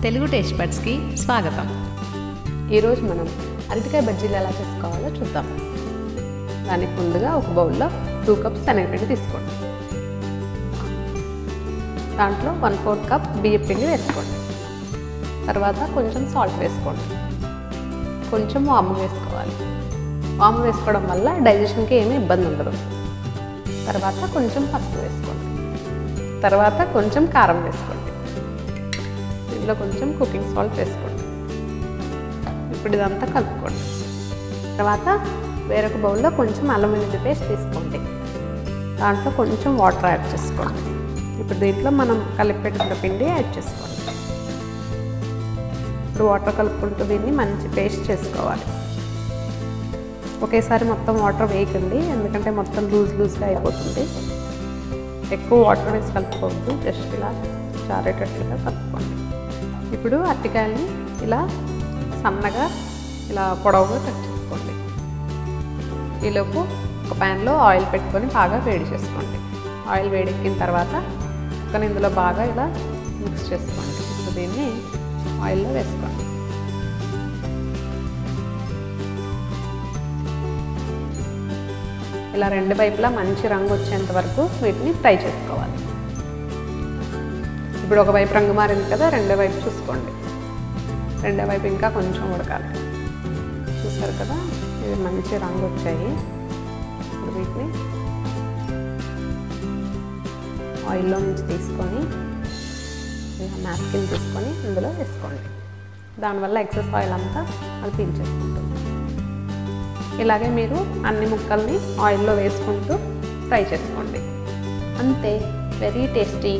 Telugu taste బడ్స్కి స్వాగతం. ఈరోజు మనం అరటికాయ బజ్జీలు ఎలా చేసుకోవాలో చూద్దాం. దానికి ముందుగా ఒక బౌల్లో 2 కప్స్ శనగపిండి తీసుకోండి. దాంట్లో 1/4 కప్ బియ్యం పిండి వేసుకోండి. తర్వాత కొంచెం సాల్ట్ వేసుకోండి. కొంచెం వాము వేసుకోవాలి. వాము వేసుకోవడం వల్ల డైజెషన్కి ఏమీ ఇబ్బంది ఉండదు. తర్వాత కొంచెం పసుపు వేసుకోండి. తర్వాత కొంచెం కారం వేసుకోండి. దీంట్లో కొంచెం కుకింగ్ సాల్ట్ వేసుకోండి. ఇప్పుడు ఇదంతా కలుపుకోండి. తర్వాత వేరొక బౌల్లో కొంచెం అల్లం వెల్లుల్లి పేస్ట్ తీసుకోండి. దాంట్లో కొంచెం వాటర్ యాడ్ చేసుకోండి. ఇప్పుడు దీంట్లో మనం కలిపి పెట్టుకున్న పిండి యాడ్ చేసుకోండి. ఇప్పుడు వాటర్ కలుపుకుంటూ దీన్ని మంచి పేస్ట్ చేసుకోవాలి. ఒకేసారి మొత్తం వాటర్ వేయకండి, ఎందుకంటే మొత్తం లూజ్గా అయిపోతుంది. ఎక్కువ వాటర్ వేసి కలుపుకోవద్దు, జస్ట్ ఇలా చారేటట్లుగా కలుపుకోండి. ఇప్పుడు అరటికాయలని ఇలా సన్నగా ఇలా పొడవుగా కట్ చేసుకోండి. ఈలోపు ఒక ప్యాన్లో ఆయిల్ పెట్టుకొని బాగా వేడి చేసుకోండి. ఆయిల్ వేడెక్కిన తర్వాత ముక్కని ఇందులో బాగా ఇలా మిక్స్ చేసుకోండి. ఇప్పుడు దీన్ని ఆయిల్లో వేసుకోండి. ఇలా రెండు వైపులా మంచి రంగు వచ్చేంత వరకు వీటిని ఫ్రై చేసుకోవాలి. ఇప్పుడు ఒక వైపు రంగు మారింది కదా, రెండో వైపు చూసుకోండి. రెండో వైపు ఇంకా కొంచెం ఉడకాలి. చూసారు కదా, ఇవి మంచి రంగు వచ్చాయి. ఇప్పుడు వీటిని ఆయిల్లో నుంచి తీసుకొని ఇలా నాప్కిన్ తీసుకొని ఇందులో వేసుకోండి. దానివల్ల ఎక్సెస్ ఆయిల్ అంతా అది పీల్చేసుకుంటుంది. ఇలాగే మీరు అన్ని ముక్కల్ని ఆయిల్లో వేసుకుంటూ ఫ్రై చేసుకోండి. అంతే, వెరీ టేస్టీ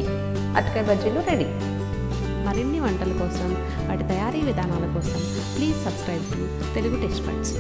అరటికాయ బజ్జీలు రెడీ. మరిన్ని వంటల కోసం, వాటి తయారీ విధానాల కోసం please subscribe to Telugu taste buds.